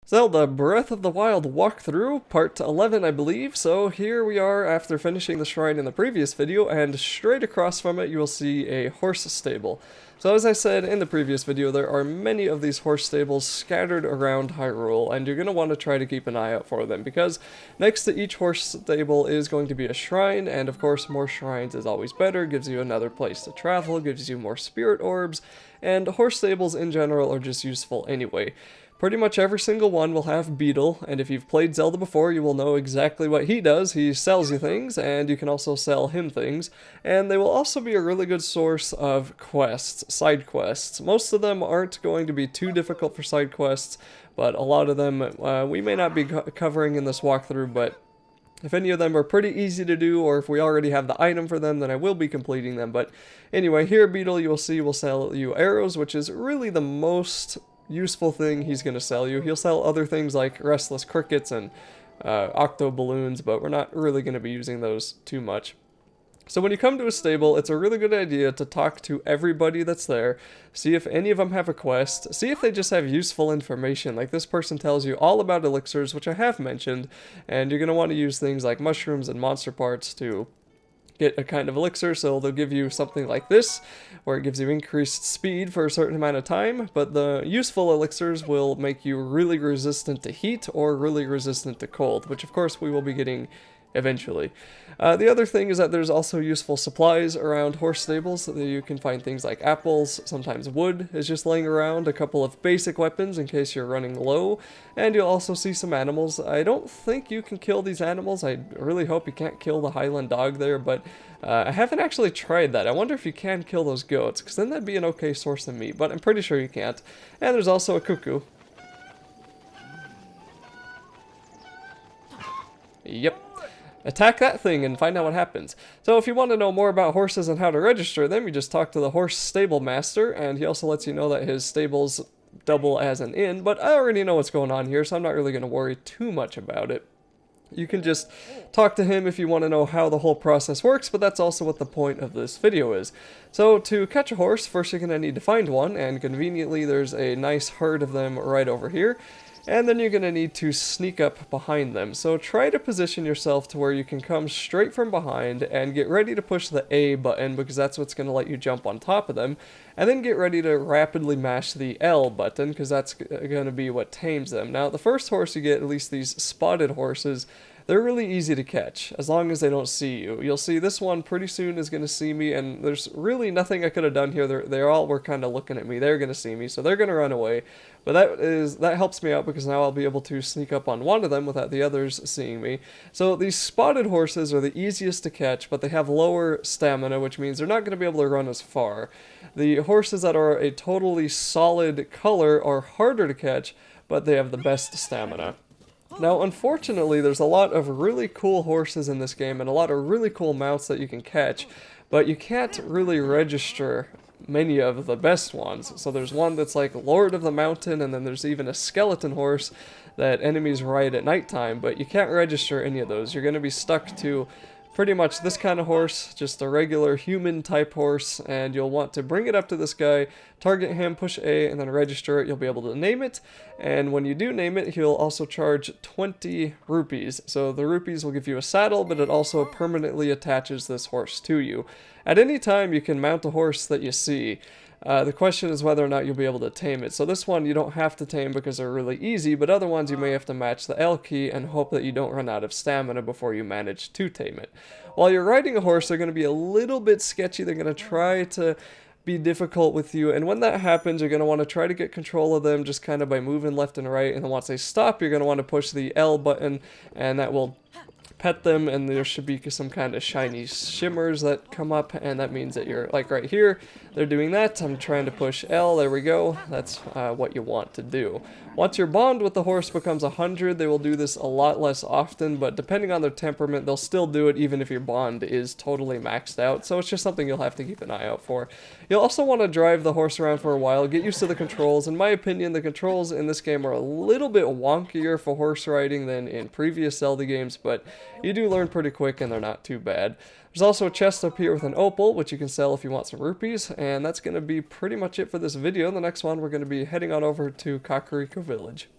Zelda Breath of the Wild walkthrough, part 11 I believe, so here we are after finishing the shrine in the previous video, and straight across from it you will see a horse stable. So as I said in the previous video, there are many of these horse stables scattered around Hyrule, and you're going to want to try to keep an eye out for them, because next to each horse stable is going to be a shrine, and of course more shrines is always better, gives you another place to travel, gives you more spirit orbs, and horse stables in general are just useful anyway. Pretty much every single one will have Beetle, and if you've played Zelda before, you will know exactly what he does. He sells you things, and you can also sell him things, and they will also be a really good source of quests, side quests. Most of them aren't going to be too difficult for side quests, but a lot of them we may not be covering in this walkthrough, but if any of them are pretty easy to do, or if we already have the item for them, then I will be completing them. But anyway, here Beetle, you will see, will sell you arrows, which is really the most useful thing he's going to sell you. He'll sell other things like restless crickets and octo balloons, but we're not really going to be using those too much. So when you come to a stable, it's a really good idea to talk to everybody that's there, see if any of them have a quest, see if they just have useful information. Like this person tells you all about elixirs, which I have mentioned, and you're going to want to use things like mushrooms and monster parts to get a kind of elixir. So they'll give you something like this, where it gives you increased speed for a certain amount of time, but the useful elixirs will make you really resistant to heat or really resistant to cold, which of course we will be getting eventually. The other thing is that there's also useful supplies around horse stables. So you can find things like apples, sometimes wood is just laying around, a couple of basic weapons in case you're running low, and you'll also see some animals. I don't think you can kill these animals. I really hope you can't kill the Highland dog there, but I haven't actually tried that. I wonder if you can kill those goats, because then that'd be an okay source of meat, but I'm pretty sure you can't. And there's also a cuckoo. Yep. Attack that thing and find out what happens. So if you want to know more about horses and how to register them, you just talk to the horse stable master, and he also lets you know that his stables double as an inn, but I already know what's going on here, so I'm not really going to worry too much about it. You can just talk to him if you want to know how the whole process works, but that's also what the point of this video is. So to catch a horse, first you're going to need to find one, and conveniently there's a nice herd of them right over here. And then you're going to need to sneak up behind them. So try to position yourself to where you can come straight from behind and get ready to push the A button, because that's what's going to let you jump on top of them. And then get ready to rapidly mash the L button, because that's going to be what tames them. Now, the first horse you get, at least these spotted horses, they're really easy to catch, as long as they don't see you. You'll see this one pretty soon is going to see me, and there's really nothing I could have done here. They all were kind of looking at me. They're going to see me, so they're going to run away. But that helps me out, because now I'll be able to sneak up on one of them without the others seeing me. So these spotted horses are the easiest to catch, but they have lower stamina, which means they're not going to be able to run as far. The horses that are a totally solid color are harder to catch, but they have the best stamina. Now, unfortunately, there's a lot of really cool horses in this game and a lot of really cool mounts that you can catch, but you can't really register many of the best ones. So there's one that's like Lord of the Mountain, and then there's even a skeleton horse that enemies ride at nighttime, but you can't register any of those. You're going to be stuck to pretty much this kind of horse, just a regular human type horse, and you'll want to bring it up to this guy, target him, push A, and then register it. You'll be able to name it, and when you do name it, he'll also charge 20 rupees. So the rupees will give you a saddle, but it also permanently attaches this horse to you. At any time, you can mount a horse that you see. The question is whether or not you'll be able to tame it. So this one you don't have to tame because they're really easy, but other ones you may have to match the L key and hope that you don't run out of stamina before you manage to tame it. While you're riding a horse, they're going to be a little bit sketchy. They're going to try to be difficult with you, and when that happens, you're going to want to try to get control of them just kind of by moving left and right, and then once they stop, you're going to want to push the L button, and that will pet them, and there should be some kind of shiny shimmers that come up, and that means that you're, like right here, they're doing that. I'm trying to push L, there we go. That's what you want to do. Once your bond with the horse becomes 100, they will do this a lot less often, but depending on their temperament, they'll still do it even if your bond is totally maxed out, so it's just something you'll have to keep an eye out for. You'll also want to drive the horse around for a while, get used to the controls. In my opinion, the controls in this game are a little bit wonkier for horse riding than in previous Zelda games, but you do learn pretty quick and they're not too bad. There's also a chest up here with an opal, which you can sell if you want some rupees, and that's going to be pretty much it for this video. In the next one, we're going to be heading on over to Kakariko Village.